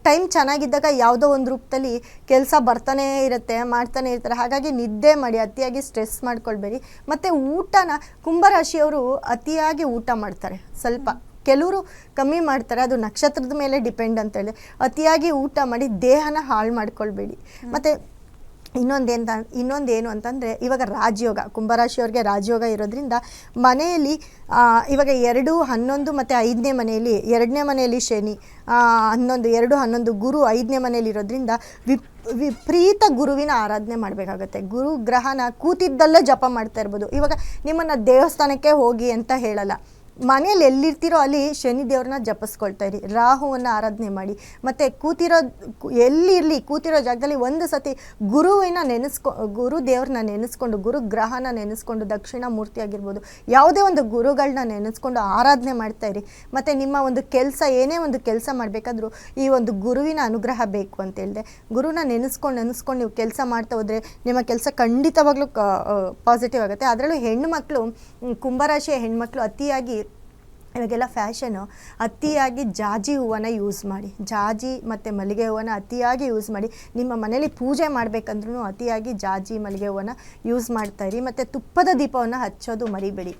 Time ಚೆನ್ನಾಗಿದ್ದಾಗ ಯಾವುದೋ ಒಂದು ರೂಪದಲ್ಲಿ ಕೆಲಸ ಬರ್ತಾನೆ ಇರುತ್ತೆ, ಮಾಡ್ತಾನೆ ಇರ್ತಾರೆ. ಹಾಗಾಗಿ ನಿದ್ದೆ ಮಾಡಿ, ಅತಿಯಾಗಿ ಸ್ಟ್ರೆಸ್ ಮಾಡ್ಕೊಳ್ಬೇಡಿ. ಮತ್ತು ಊಟನ ಕುಂಭರಾಶಿಯವರು ಅತಿಯಾಗಿ ಊಟ ಮಾಡ್ತಾರೆ. ಸ್ವಲ್ಪ ಕೆಲವರು ಕಮ್ಮಿ ಮಾಡ್ತಾರೆ, ಅದು ನಕ್ಷತ್ರದ ಮೇಲೆ ಡಿಪೆಂಡ್ ಅಂತ ಹೇಳಿ. ಅತಿಯಾಗಿ ಊಟ ಮಾಡಿ ದೇಹನ ಹಾಳು ಮಾಡ್ಕೊಳ್ಬೇಡಿ. ಮತ್ತು ಇನ್ನೊಂದೇನು ಅಂತಂದರೆ, ಇವಾಗ ರಾಜಯೋಗ, ಕುಂಭರಾಶಿಯವ್ರಿಗೆ ರಾಜಯೋಗ ಇರೋದ್ರಿಂದ ಮನೆಯಲ್ಲಿ ಇವಾಗ 2, 11 ಮತ್ತು 5ನೇ ಮನೆಯಲ್ಲಿ, 2ನೇ ಮನೆಯಲ್ಲಿ ಶನಿ, 11, 2, 11 ಗುರು 5ನೇ ಮನೆಯಲ್ಲಿ ಇರೋದ್ರಿಂದ ವಿಪರೀತ ಗುರುವಿನ ಆರಾಧನೆ ಮಾಡಬೇಕಾಗತ್ತೆ. ಗುರು ಗ್ರಹನ ಕೂತಿದ್ದಲ್ಲೇ ಜಪ ಮಾಡ್ತಾ ಇರ್ಬೋದು. ಇವಾಗ ನಿಮ್ಮನ್ನು ದೇವಸ್ಥಾನಕ್ಕೆ ಹೋಗಿ ಅಂತ ಹೇಳಲ್ಲ, ಮನೇಲಿ ಎಲ್ಲಿರ್ತೀರೋ ಅಲ್ಲಿ ಶನಿ ದೇವ್ರನ್ನ ಜಪಿಸ್ಕೊಳ್ತಾ ಇರಿ, ರಾಹುವನ್ನು ಆರಾಧನೆ ಮಾಡಿ. ಮತ್ತು ಎಲ್ಲಿರಲಿ ಕೂತಿರೋ ಜಾಗದಲ್ಲಿ ಒಂದು ಸತಿ ಗುರು ದೇವ್ರನ್ನ ನೆನೆಸ್ಕೊಂಡು, ಗುರು ಗ್ರಹನ ನೆನೆಸ್ಕೊಂಡು, ದಕ್ಷಿಣ ಮೂರ್ತಿ ಆಗಿರ್ಬೋದು, ಯಾವುದೇ ಒಂದು ಗುರುಗಳನ್ನ ನೆನೆಸ್ಕೊಂಡು ಆರಾಧನೆ ಮಾಡ್ತಾ ಇರಿ. ಮತ್ತು ನಿಮ್ಮ ಒಂದು ಕೆಲಸ, ಏನೇ ಒಂದು ಕೆಲಸ ಮಾಡಬೇಕಾದ್ರೂ ಈ ಒಂದು ಗುರುವಿನ ಅನುಗ್ರಹ ಬೇಕು ಅಂತ ಹೇಳಿದೆ. ಗುರುನ ನೆನೆಸ್ಕೊಂಡು ನೀವು ಕೆಲಸ ಮಾಡ್ತಾ ಹೋದರೆ ನಿಮ್ಮ ಕೆಲಸ ಖಂಡಿತವಾಗ್ಲೂ ಪಾಸಿಟಿವ್ ಆಗುತ್ತೆ. ಅದರಲ್ಲೂ ಹೆಣ್ಣುಮಕ್ಕಳು, ಕುಂಭರಾಶಿಯ ಹೆಣ್ಮಕ್ಳು ಅತಿಯಾಗಿ, ಇವಾಗೆಲ್ಲ ಫ್ಯಾಷನು, ಅತಿಯಾಗಿ ಜಾಜಿ ಹೂವನ್ನು ಯೂಸ್ ಮಾಡಿ, ಜಾಜಿ ಮತ್ತು ಮಲ್ಲಿಗೆ ಹೂವನ್ನು ಅತಿಯಾಗಿ ಯೂಸ್ ಮಾಡಿ. ನಿಮ್ಮ ಮನೇಲಿ ಪೂಜೆ ಮಾಡಬೇಕಂದ್ರೂ ಅತಿಯಾಗಿ ಜಾಜಿ ಮಲ್ಲಿಗೆ ಹೂವನ್ನು ಯೂಸ್ ಮಾಡ್ತಾಯಿರಿ. ಮತ್ತು ತುಪ್ಪದ ದೀಪವನ್ನು ಹಚ್ಚೋದು ಮರಿಬೇಡಿ.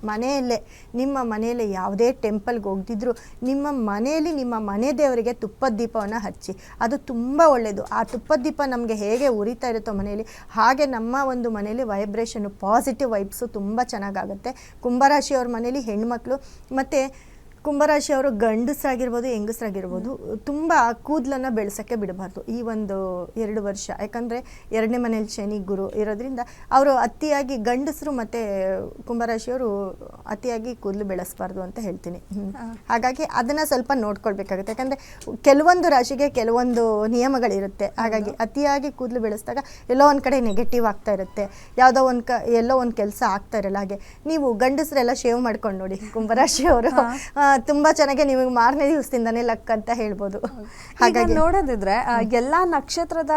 ನಿಮ್ಮ ಮನೆಯಲ್ಲೇ ಯಾವುದೇ ಟೆಂಪಲ್ಗೆ ಹೋಗ್ದಿದ್ರು ನಿಮ್ಮ ಮನೆಯಲ್ಲಿ ನಿಮ್ಮ ಮನೆ ದೇವರಿಗೆ ತುಪ್ಪದ ದೀಪವನ್ನು ಹಚ್ಚಿ, ಅದು ತುಂಬ ಒಳ್ಳೆಯದು. ಆ ತುಪ್ಪದ ದೀಪ ನಮಗೆ ಹೇಗೆ ಉರಿತಾ ಇರುತ್ತೋ ಮನೆಯಲ್ಲಿ, ಹಾಗೆ ನಮ್ಮ ಒಂದು ಮನೆಯಲ್ಲಿ ವೈಬ್ರೇಷನ್ನು, ಪಾಸಿಟಿವ್ ವೈಬ್ಸು ತುಂಬ ಚೆನ್ನಾಗಾಗುತ್ತೆ. ಕುಂಭರಾಶಿಯವ್ರ ಮನೇಲಿ ಹೆಣ್ಮಕ್ಳು, ಮತ್ತು ಕುಂಭರಾಶಿಯವರು ಗಂಡಸರಾಗಿರ್ಬೋದು ಹೆಂಗಸರಾಗಿರ್ಬೋದು ತುಂಬ ಕೂದಲನ್ನು ಬೆಳೆಸೋಕ್ಕೆ ಬಿಡಬಾರ್ದು ಈ ಒಂದು 2 ವರ್ಷ. ಯಾಕಂದರೆ 2ನೇ ಮನೇಲಿ ಶನಿ ಗುರು ಇರೋದ್ರಿಂದ ಅವರು ಅತಿಯಾಗಿ, ಗಂಡಸರು ಮತ್ತು ಕುಂಭರಾಶಿಯವರು ಅತಿಯಾಗಿ ಕೂದಲು ಬೆಳೆಸಬಾರ್ದು ಅಂತ ಹೇಳ್ತೀನಿ. ಹಾಗಾಗಿ ಅದನ್ನು ಸ್ವಲ್ಪ ನೋಡ್ಕೊಳ್ಬೇಕಾಗುತ್ತೆ. ಯಾಕಂದರೆ ಕೆಲವೊಂದು ರಾಶಿಗೆ ಕೆಲವೊಂದು ನಿಯಮಗಳಿರುತ್ತೆ. ಹಾಗಾಗಿ ಅತಿಯಾಗಿ ಕೂದಲು ಬೆಳೆಸಿದಾಗ ಎಲ್ಲೋ ಒಂದು ಕಡೆ ನೆಗೆಟಿವ್ ಆಗ್ತಾ ಇರುತ್ತೆ, ಎಲ್ಲೋ ಒಂದು ಕೆಲಸ ಆಗ್ತಾ ಇರಲ್ಲ. ಹಾಗೆ ನೀವು ಗಂಡಸರೆಲ್ಲ ಶೇವ್ ಮಾಡ್ಕೊಂಡು ನೋಡಿ, ಕುಂಭರಾಶಿಯವರು ತುಂಬ ಚೆನ್ನಾಗಿ ನಿಮಗೆ ಮಾರನೇ ದಿವಸದಿಂದನೇ ಲಕ್ ಅಂತ ಹೇಳ್ಬೋದು. ಹಾಗಾಗಿ ನೋಡೋದಿದ್ರೆ ಎಲ್ಲ ನಕ್ಷತ್ರದ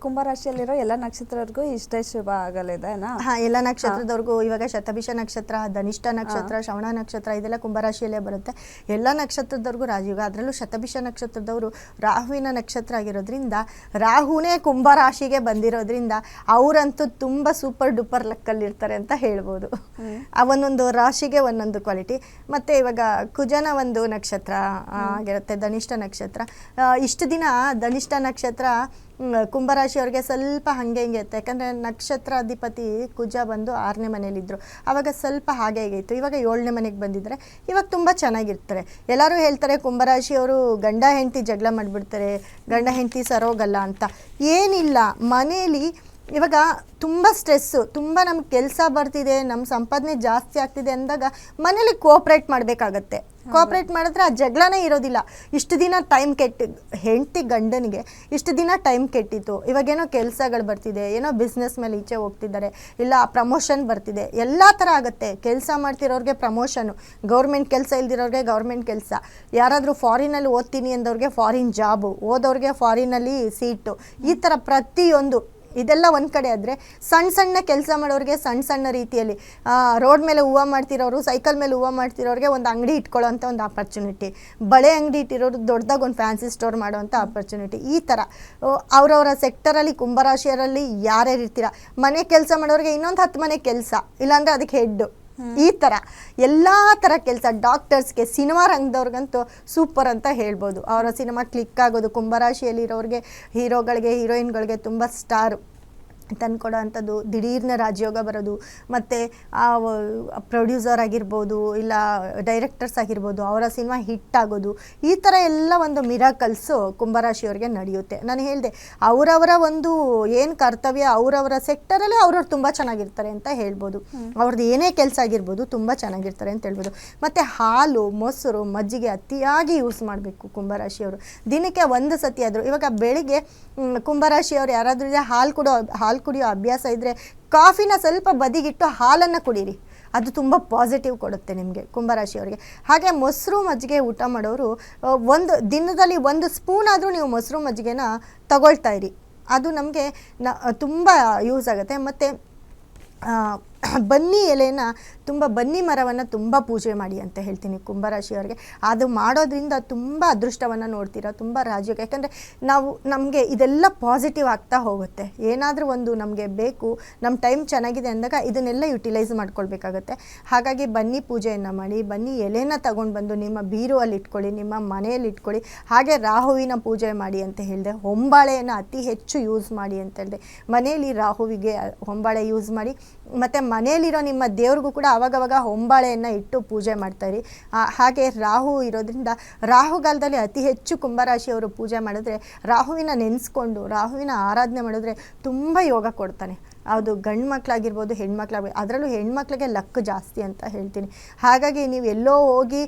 ಕುಂಭರಾಶಿಯಲ್ಲಿರೋ ಎಲ್ಲ ನಕ್ಷತ್ರರಿಗೂ ಇಷ್ಟೇ ಶುಭ ಆಗಲಿದೆನಾ? ಎಲ್ಲ ನಕ್ಷತ್ರದವ್ರಿಗೂ ಇವಾಗ ಶತಭಿಷ ನಕ್ಷತ್ರ, ಧನಿಷ್ಠ ನಕ್ಷತ್ರ, ಶ್ರವಣ ನಕ್ಷತ್ರ ಇದೆಲ್ಲ ಕುಂಭರಾಶಿಯಲ್ಲೇ ಬರುತ್ತೆ. ಎಲ್ಲ ನಕ್ಷತ್ರದವ್ರಿಗೂ ರಾಜಯೋಗ. ಅದರಲ್ಲೂ ಶತಭಿಷ ನಕ್ಷತ್ರದವರು ರಾಹುವಿನ ನಕ್ಷತ್ರ ಆಗಿರೋದ್ರಿಂದ, ರಾಹುನೇ ಕುಂಭರಾಶಿಗೆ ಬಂದಿರೋದ್ರಿಂದ ಅವರಂತೂ ತುಂಬ ಸೂಪರ್ ಡೂಪರ್ ಲಕ್ಕಲ್ಲಿರ್ತಾರೆ ಅಂತ ಹೇಳ್ಬೋದು. ಒಂದೊಂದು ರಾಶಿಗೆ ಒಂದೊಂದು ಕ್ವಾಲಿಟಿ. ಮತ್ತು ಇವಾಗ ಕುಜನ ಒಂದು ನಕ್ಷತ್ರ ಆಗಿರುತ್ತೆ, ಧನಿಷ್ಠ ನಕ್ಷತ್ರ. ಇಷ್ಟು ದಿನ ಧನಿಷ್ಠ ನಕ್ಷತ್ರ ಕುಂಭರಾಶಿಯವ್ರಿಗೆ ಸ್ವಲ್ಪ ಹಾಗೆ ಹಿಂಗೆ ಇತ್ತು. ಯಾಕಂದರೆ ನಕ್ಷತ್ರಾಧಿಪತಿ ಕುಜ ಬಂದು 6ನೇ ಮನೇಲಿದ್ದರು, ಆವಾಗ ಸ್ವಲ್ಪ ಹಾಗೆ ಇತ್ತು. ಇವಾಗ 7ನೇ ಮನೆಗೆ ಬಂದಿದ್ದಾರೆ, ಇವಾಗ ತುಂಬ ಚೆನ್ನಾಗಿರ್ತಾರೆ. ಎಲ್ಲರೂ ಹೇಳ್ತಾರೆ ಕುಂಭರಾಶಿಯವರು ಗಂಡ ಹೆಂಡತಿ ಜಗಳ ಮಾಡಿಬಿಡ್ತಾರೆ, ಗಂಡ ಹೆಂಡತಿ ಸರೋಗಲ್ಲ ಅಂತ. ಏನಿಲ್ಲ, ಮನೇಲಿ ಇವಾಗ ತುಂಬ ಸ್ಟ್ರೆಸ್ಸು, ತುಂಬ ನಮ್ಗೆ ಕೆಲಸ ಬರ್ತಿದೆ, ನಮ್ಮ ಸಂಪಾದನೆ ಜಾಸ್ತಿ ಆಗ್ತಿದೆ ಅಂದಾಗ ಮನೇಲಿ ಕೋಆಪ್ರೇಟ್ ಮಾಡಬೇಕಾಗತ್ತೆ. ಕೋಆಪ್ರೇಟ್ ಮಾಡಿದ್ರೆ ಆ ಜಗಳನೇ ಇರೋದಿಲ್ಲ. ಇಷ್ಟು ದಿನ ಟೈಮ್ ಹೆಂಡತಿ ಗಂಡನಿಗೆ ಇಷ್ಟು ದಿನ ಟೈಮ್ ಕೆಟ್ಟಿತ್ತು, ಇವಾಗೇನೋ ಕೆಲಸಗಳು ಬರ್ತಿದೆ, ಏನೋ ಬಿಸ್ನೆಸ್ ಮೇಲೆ ಈಚೆ ಹೋಗ್ತಿದ್ದಾರೆ, ಇಲ್ಲ ಪ್ರಮೋಷನ್ ಬರ್ತಿದೆ, ಎಲ್ಲ ಥರ ಆಗುತ್ತೆ. ಕೆಲಸ ಮಾಡ್ತಿರೋರಿಗೆ ಪ್ರಮೋಷನು, ಗೌರ್ಮೆಂಟ್ ಕೆಲಸ ಇಲ್ದಿರೋರಿಗೆ ಗೌರ್ಮೆಂಟ್ ಕೆಲಸ, ಯಾರಾದರೂ ಫಾರಿನಲ್ಲಿ ಓದ್ತೀನಿ ಅಂದವ್ರಿಗೆ ಫಾರಿನ್ ಜಾಬು, ಓದೋರಿಗೆ ಫಾರಿನಲ್ಲಿ ಸೀಟು, ಈ ಥರ ಪ್ರತಿಯೊಂದು ಇದೆಲ್ಲ ಒಂದು ಕಡೆ ಆದರೆ, ಸಣ್ಣ ಕೆಲಸ ಮಾಡೋರಿಗೆ ಸಣ್ಣ ರೀತಿಯಲ್ಲಿ ರೋಡ್ ಮೇಲೆ ಹೂವು ಮಾಡ್ತಿರೋರು, ಸೈಕಲ್ ಮೇಲೆ ಹೂವು ಮಾಡ್ತಿರೋರಿಗೆ ಒಂದು ಅಂಗಡಿ ಇಟ್ಕೊಳ್ಳೋ ಅಂಥ ಒಂದು ಆಪರ್ಚುನಿಟಿ, ಬಳೆ ಅಂಗಡಿ ಇಟ್ಟಿರೋರು ದೊಡ್ಡದಾಗಿ ಒಂದು ಫ್ಯಾನ್ಸಿ ಸ್ಟೋರ್ ಮಾಡೋವಂಥ ಆಪರ್ಚುನಿಟಿ, ಈ ಥರ ಅವರವರ ಸೆಕ್ಟರಲ್ಲಿ ಕುಂಭರಾಶಿಯರಲ್ಲಿ ಯಾರ್ಯಾರು ಇರ್ತೀರ, ಮನೆ ಕೆಲಸ ಮಾಡೋರಿಗೆ ಇನ್ನೊಂದು 10 ಮನೆ ಕೆಲಸ, ಇಲ್ಲಾಂದರೆ ಅದಕ್ಕೆ ಹೆಡ್ಡು, ಈ ಥರ ಎಲ್ಲ ಥರ ಕೆಲಸ. ಡಾಕ್ಟರ್ಸ್ಗೆ, ಸಿನಿಮಾ ರಂಗದವ್ರಿಗಂತೂ ಸೂಪರ್ ಅಂತ ಹೇಳ್ಬೋದು. ಅವರ ಸಿನಿಮಾ ಕ್ಲಿಕ್ ಆಗೋದು, ಕುಂಭರಾಶಿಯಲ್ಲಿರೋರಿಗೆ, ಹೀರೋಗಳಿಗೆ, ಹೀರೋಯಿನ್ಗಳಿಗೆ ತುಂಬ ಸ್ಟಾರ್ ತಂದುಕೊಡೋ ಅಂಥದ್ದು, ದಿಢೀರ್ನ ರಾಜಯೋಗ ಬರೋದು, ಮತ್ತು ಪ್ರೊಡ್ಯೂಸರ್ ಆಗಿರ್ಬೋದು, ಇಲ್ಲ ಡೈರೆಕ್ಟರ್ಸ್ ಆಗಿರ್ಬೋದು, ಅವರ ಸಿನಿಮಾ ಹಿಟ್ ಆಗೋದು, ಈ ಥರ ಎಲ್ಲ ಒಂದು ಮಿರಾಕಲ್ಸು ಕುಂಭರಾಶಿಯವ್ರಿಗೆ ನಡೆಯುತ್ತೆ. ನಾನು ಹೇಳಿದೆ, ಅವರವರ ಒಂದು ಏನು ಕರ್ತವ್ಯ, ಅವರವರ ಸೆಕ್ಟರಲ್ಲಿ ಅವ್ರವ್ರು ತುಂಬ ಚೆನ್ನಾಗಿರ್ತಾರೆ ಅಂತ ಹೇಳ್ಬೋದು. ಅವ್ರದ್ದು ಏನೇ ಕೆಲಸ ಆಗಿರ್ಬೋದು ತುಂಬ ಚೆನ್ನಾಗಿರ್ತಾರೆ ಅಂತ ಹೇಳ್ಬೋದು. ಮತ್ತು ಹಾಲು, ಮೊಸರು, ಮಜ್ಜಿಗೆ ಅತಿಯಾಗಿ ಯೂಸ್ ಮಾಡಬೇಕು ಕುಂಭರಾಶಿಯವರು. ದಿನಕ್ಕೆ 1 ಸತಿ ಆದರೂ, ಇವಾಗ ಬೆಳಿಗ್ಗೆ ಕುಂಭರಾಶಿಯವರು ಯಾರಾದರೂ ಹಾಲು ಕುಡಿಯೋ ಅಭ್ಯಾಸ ಇದ್ದರೆ, ಕಾಫಿನ ಸ್ವಲ್ಪ ಬದಿಗಿಟ್ಟು ಹಾಲನ್ನು ಕುಡೀರಿ, ಅದು ತುಂಬ ಪಾಸಿಟಿವ್ ಕೊಡುತ್ತೆ ನಿಮಗೆ ಕುಂಭರಾಶಿಯವರಿಗೆ. ಹಾಗೆ ಮೊಸರು ಮಜ್ಜಿಗೆ ಊಟ ಮಾಡೋರು ಒಂದು ದಿನದಲ್ಲಿ 1 ಸ್ಪೂನ್ ಆದರೂ ನೀವು ಮೊಸರು ಮಜ್ಜಿಗೆನ ತಗೊಳ್ತಾ ಇರಿ, ಅದು ನಮಗೆ ತುಂಬ ಯೂಸ್ ಆಗುತ್ತೆ. ಮತ್ತು ಬನ್ನಿ ಎಲೆನ ತುಂಬ ಬನ್ನಿ ಮರವನ್ನು ತುಂಬ ಪೂಜೆ ಮಾಡಿ ಅಂತ ಹೇಳ್ತೀನಿ ಕುಂಭರಾಶಿಯವರಿಗೆ. ಅದು ಮಾಡೋದ್ರಿಂದ ತುಂಬ ಅದೃಷ್ಟವನ್ನು ನೋಡ್ತೀರಾ, ತುಂಬ ರಾಜಯೋಗ. ಯಾಕಂದರೆ ನಮಗೆ ಇದೆಲ್ಲ ಪಾಸಿಟಿವ್ ಆಗ್ತಾ ಹೋಗುತ್ತೆ. ಏನಾದರೂ ಒಂದು ನಮಗೆ ಬೇಕು, ನಮ್ಮ ಟೈಮ್ ಚೆನ್ನಾಗಿದೆ ಅಂದಾಗ ಇದನ್ನೆಲ್ಲ ಯುಟಿಲೈಸ್ ಮಾಡ್ಕೊಳ್ಬೇಕಾಗತ್ತೆ. ಹಾಗಾಗಿ ಬನ್ನಿ ಪೂಜೆಯನ್ನು ಮಾಡಿ, ಬನ್ನಿ ಎಲೆನ ತಗೊಂಡು ಬಂದು ನಿಮ್ಮ ಬೀರುವಲ್ಲಿ ಇಟ್ಕೊಳ್ಳಿ, ನಿಮ್ಮ ಮನೆಯಲ್ಲಿ ಇಟ್ಕೊಳ್ಳಿ. ಹಾಗೆ ರಾಹುವಿನ ಪೂಜೆ ಮಾಡಿ ಅಂತ ಹೇಳಿದೆ. ಹೊಂಬಾಳೆಯನ್ನು ಅತಿ ಹೆಚ್ಚು ಯೂಸ್ ಮಾಡಿ ಅಂತ ಹೇಳಿದೆ. ಮನೆಯಲ್ಲಿ ರಾಹುವಿಗೆ ಹೊಂಬಾಳೆ ಯೂಸ್ ಮಾಡಿ. ಮತ್ತು ಮನೆಯಲ್ಲಿರೋ ನಿಮ್ಮ ದೇವ್ರಿಗೂ ಕೂಡ ಆವಾಗವಾಗ ಹೊಂಬಾಳೆಯನ್ನು ಇಟ್ಟು ಪೂಜೆ ಮಾಡ್ತಾರೆ. ಹಾಗೆ ರಾಹು ಇರೋದ್ರಿಂದ ರಾಹುಗಾಲದಲ್ಲಿ ಅತಿ ಹೆಚ್ಚು ಕುಂಭರಾಶಿಯವರು ಪೂಜೆ ಮಾಡಿದ್ರೆ, ರಾಹುವಿನ ನೆನೆಸ್ಕೊಂಡು ರಾಹುವಿನ ಆರಾಧನೆ ಮಾಡಿದ್ರೆ ತುಂಬ ಯೋಗ ಕೊಡ್ತಾನೆ. ಅದು ಗಂಡು ಮಕ್ಕಳಾಗಿರ್ಬೋದು, ಹೆಣ್ಮಕ್ಳಾಗಿರ್ಬೋದು. ಅದರಲ್ಲೂ ಹೆಣ್ಮಕ್ಳಿಗೆ ಲಕ್ ಜಾಸ್ತಿ ಅಂತ ಹೇಳ್ತೀನಿ. ಹಾಗಾಗಿ ನೀವು ಎಲ್ಲೋ ಹೋಗಿ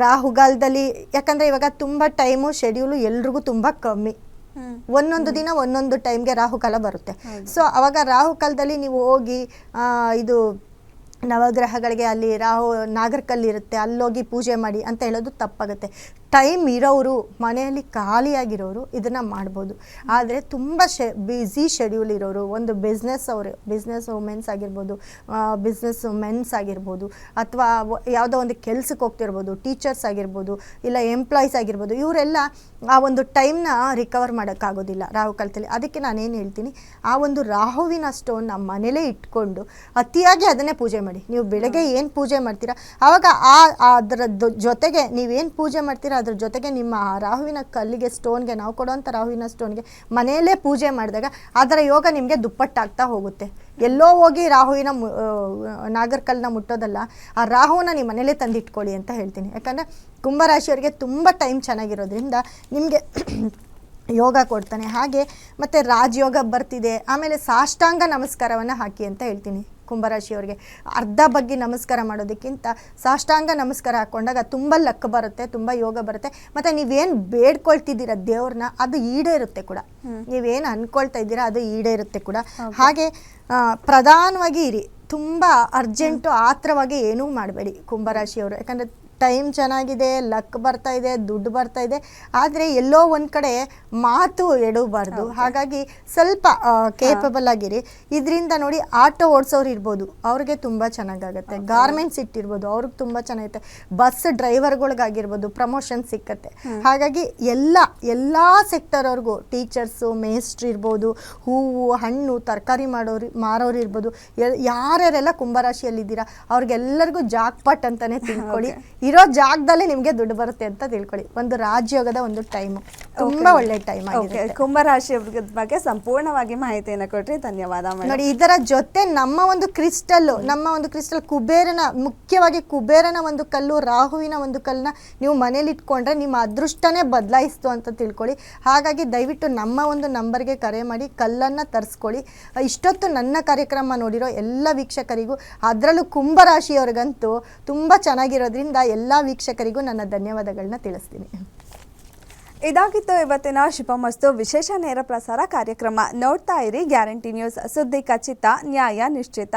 ರಾಹುಗಾಲದಲ್ಲಿ, ಯಾಕಂದರೆ ಇವಾಗ ತುಂಬ ಟೈಮು ಶೆಡ್ಯೂಲು ಎಲ್ರಿಗೂ ತುಂಬ ಕಮ್ಮಿ. ಒಂದೊಂದು ದಿನ ಒಂದೊಂದು ಟೈಮ್ಗೆ ರಾಹುಕಾಲ ಬರುತ್ತೆ. ಸೊ ಅವಾಗ ರಾಹುಕಾಲದಲ್ಲಿ ನೀವು ಹೋಗಿ ಇದು ನವಗ್ರಹಗಳಿಗೆ ಅಲ್ಲಿ ರಾಹು ನಾಗರಕಲ್ಲಿರುತ್ತೆ, ಅಲ್ಲೋಗಿ ಪೂಜೆ ಮಾಡಿ ಅಂತ ಹೇಳೋದು ತಪ್ಪಾಗುತ್ತೆ. ಟೈಮ್ ಇರೋರು, ಮನೆಯಲ್ಲಿ ಖಾಲಿಯಾಗಿರೋರು ಇದನ್ನು ಮಾಡ್ಬೋದು. ಆದರೆ ತುಂಬ ಬ್ಯುಸಿ ಶೆಡ್ಯೂಲ್ ಇರೋರು, ಒಂದು ಬಿಸ್ನೆಸ್ ವುಮೆನ್ಸ್ ಆಗಿರ್ಬೋದು, ಬಿಸ್ನೆಸ್ ಮೆನ್ಸ್ ಆಗಿರ್ಬೋದು, ಅಥವಾ ಯಾವುದೋ ಒಂದು ಕೆಲ್ಸಕ್ಕೆ ಹೋಗ್ತಿರ್ಬೋದು, ಟೀಚರ್ಸ್ ಆಗಿರ್ಬೋದು, ಇಲ್ಲ ಎಂಪ್ಲಾಯೀಸ್ ಆಗಿರ್ಬೋದು, ಇವರೆಲ್ಲ ಆ ಒಂದು ಟೈಮ್ನ ರಿಕವರ್ ಮಾಡೋಕ್ಕಾಗೋದಿಲ್ಲ ರಾಹುಕಾಲದಲ್ಲಿ. ಅದಕ್ಕೆ ನಾನೇನು ಹೇಳ್ತೀನಿ, ಆ ಒಂದು ರಾಹುವಿನ ಸ್ಟೋನ್ನ ಮನೇಲೇ ಇಟ್ಕೊಂಡು ಅತಿಯಾಗಿ ಅದನ್ನೇ ಪೂಜೆ ಮಾಡಿ. ನೀವು ಬೆಳಗ್ಗೆ ಏನು ಪೂಜೆ ಮಾಡ್ತೀರಾ, ಆವಾಗ ಅದರ ಜೊತೆಗೆ ನೀವೇನು ಪೂಜೆ ಮಾಡ್ತೀರಾ ಅದ್ರ ಜೊತೆಗೆ ನಿಮ್ಮ ರಾಹುವಿನ ಕಲ್ಲಿಗೆ, ಸ್ಟೋನ್ಗೆ, ನಾವು ಕೊಡುವಂಥ ರಾಹುವಿನ ಸ್ಟೋನ್ಗೆ ಮನೆಯಲ್ಲೇ ಪೂಜೆ ಮಾಡಿದಾಗ ಅದರ ಯೋಗ ನಿಮಗೆ ದುಪ್ಪಟ್ಟಾಗ್ತಾ ಹೋಗುತ್ತೆ. ಎಲ್ಲೋ ಹೋಗಿ ರಾಹುವಿನ ನಾಗರಕಲ್ಲನ್ನ ಮುಟ್ಟೋದಲ್ಲ, ಆ ರಾಹುವನ್ನ ನಿಮ್ಮ ಮನೇಲೇ ತಂದಿಟ್ಕೊಳ್ಳಿ ಅಂತ ಹೇಳ್ತೀನಿ. ಯಾಕಂದರೆ ಕುಂಭರಾಶಿಯವರಿಗೆ ತುಂಬ ಟೈಮ್ ಚೆನ್ನಾಗಿರೋದ್ರಿಂದ ನಿಮಗೆ ಯೋಗ ಕೊಡ್ತಾನೆ. ಹಾಗೆ ಮತ್ತು ರಾಜಯೋಗ ಬರ್ತಿದೆ. ಆಮೇಲೆ ಸಾಷ್ಟಾಂಗ ನಮಸ್ಕಾರವನ್ನು ಹಾಕಿ ಅಂತ ಹೇಳ್ತೀನಿ ಕುಂಭರಾಶಿಯವರಿಗೆ. ಅರ್ಧ ಬಗ್ಗೆ ನಮಸ್ಕಾರ ಮಾಡೋದಕ್ಕಿಂತ ಸಾಷ್ಟಾಂಗ ನಮಸ್ಕಾರ ಹಾಕ್ಕೊಂಡಾಗ ತುಂಬ ಲಕ್ ಬರುತ್ತೆ, ತುಂಬ ಯೋಗ ಬರುತ್ತೆ. ಮತ್ತು ನೀವೇನು ಬೇಡ್ಕೊಳ್ತಿದ್ದೀರ ದೇವ್ರನ್ನ, ಅದು ಈಡೇರುತ್ತೆ ಕೂಡ. ನೀವೇನು ಅಂದ್ಕೊಳ್ತಾ ಇದ್ದೀರಾ ಅದು ಈಡೇರುತ್ತೆ ಕೂಡ. ಹಾಗೆ ಪ್ರಧಾನವಾಗಿ ಇರಿ, ತುಂಬ ಅರ್ಜೆಂಟು ಆತ್ರವಾಗಿ ಏನೂ ಮಾಡಬೇಡಿ ಕುಂಭರಾಶಿಯವರು. ಯಾಕಂದರೆ ಟೈಮ್ ಚೆನ್ನಾಗಿದೆ, ಲಕ್ ಬರ್ತಾ ಇದೆ, ದುಡ್ಡು ಬರ್ತಾ ಇದೆ. ಆದರೆ ಎಲ್ಲೋ ಒಂದು ಕಡೆ ಮಾತು ಎಡಬಾರ್ದು. ಹಾಗಾಗಿ ಸ್ವಲ್ಪ ಕೇಪಬಲ್ ಆಗಿರಿ. ಇದರಿಂದ ನೋಡಿ, ಆಟೋ ಓಡಿಸೋರು ಇರ್ಬೋದು, ಅವ್ರಿಗೆ ತುಂಬ ಚೆನ್ನಾಗಾಗುತ್ತೆ. ಗಾರ್ಮೆಂಟ್ಸ್ ಇಟ್ಟಿರ್ಬೋದು, ಅವ್ರಿಗೆ ತುಂಬ ಚೆನ್ನಾಗಿರುತ್ತೆ. ಬಸ್ ಡ್ರೈವರ್ಗಳಿಗಾಗಿರ್ಬೋದು ಪ್ರಮೋಷನ್ ಸಿಕ್ಕತ್ತೆ. ಹಾಗಾಗಿ ಎಲ್ಲ ಸೆಕ್ಟರ್ ಅವ್ರಿಗೂ, ಟೀಚರ್ಸು, ಮೇಸ್ಟ್ರಿ ಇರ್ಬೋದು, ಹೂವು ಹಣ್ಣು ತರಕಾರಿ ಮಾರೋರು ಇರ್ಬೋದು, ಯಾರ್ಯಾರೆಲ್ಲ ಕುಂಭರಾಶಿಯಲ್ಲಿದ್ದೀರಾ ಅವ್ರಿಗೆಲ್ಲರಿಗೂ ಜಾಕ್ಪಾಟ್ ಅಂತಲೇ ತಿಳ್ಕೊಳ್ಳಿ. ಇರೋ ಜಾಗದಲ್ಲೇ ನಿಮಗೆ ದುಡ್ಡು ಬರುತ್ತೆ ಅಂತ ತಿಳ್ಕೊಳ್ಳಿ. ಒಂದು ರಾಜಯೋಗದ ಒಂದು ಟೈಮು, ತುಂಬಾ ಒಳ್ಳೆ ಟೈಮ್ ಆಗಿದೆ. ಕುಂಭರಾಶಿ ಬಗ್ಗೆ ಸಂಪೂರ್ಣವಾಗಿ ಮಾಹಿತಿಯನ್ನು ಕೊಟ್ರಿ, ಧನ್ಯವಾದ ನೋಡಿ. ಇದರ ಜೊತೆ ನಮ್ಮ ಒಂದು ಕ್ರಿಸ್ಟಲ್ ಕುಬೇರನ, ಮುಖ್ಯವಾಗಿ ಕುಬೇರನ ಒಂದು ಕಲ್ಲು, ರಾಹುವಿನ ಒಂದು ಕಲ್ಲನ್ನ ನೀವು ಮನೇಲಿ ಇಟ್ಕೊಂಡ್ರೆ ನಿಮ್ಮ ಅದೃಷ್ಟನೇ ಬದಲಾಯಿಸ್ತು ಅಂತ ತಿಳ್ಕೊಳ್ಳಿ. ಹಾಗಾಗಿ ದಯವಿಟ್ಟು ನಮ್ಮ ಒಂದು ನಂಬರ್ಗೆ ಕರೆ ಮಾಡಿ ಕಲ್ಲನ್ನು ತರಿಸ್ಕೊಳ್ಳಿ. ಇಷ್ಟೊತ್ತು ನನ್ನ ಕಾರ್ಯಕ್ರಮ ನೋಡಿರೋ ಎಲ್ಲ ವೀಕ್ಷಕರಿಗೂ, ಅದರಲ್ಲೂ ಕುಂಭರಾಶಿಯವ್ರಿಗಂತೂ ತುಂಬ ಚೆನ್ನಾಗಿರೋದ್ರಿಂದ ಎಲ್ಲ ವೀಕ್ಷಕರಿಗೂ ನನ್ನ ಧನ್ಯವಾದಗಳನ್ನ ತಿಳಿಸ್ತೀನಿ. ಇದಾಗಿತ್ತು ಇವತ್ತಿನ ಶುಭಮಸ್ತು ವಿಶೇಷ ನೇರ ಪ್ರಸಾರ ಕಾರ್ಯಕ್ರಮ. ನೋಡ್ತಾ ಇರಿ ಗ್ಯಾರಂಟಿ ನ್ಯೂಸ್, ಸುದ್ದಿ ಖಚಿತ, ನ್ಯಾಯ ನಿಶ್ಚಿತ.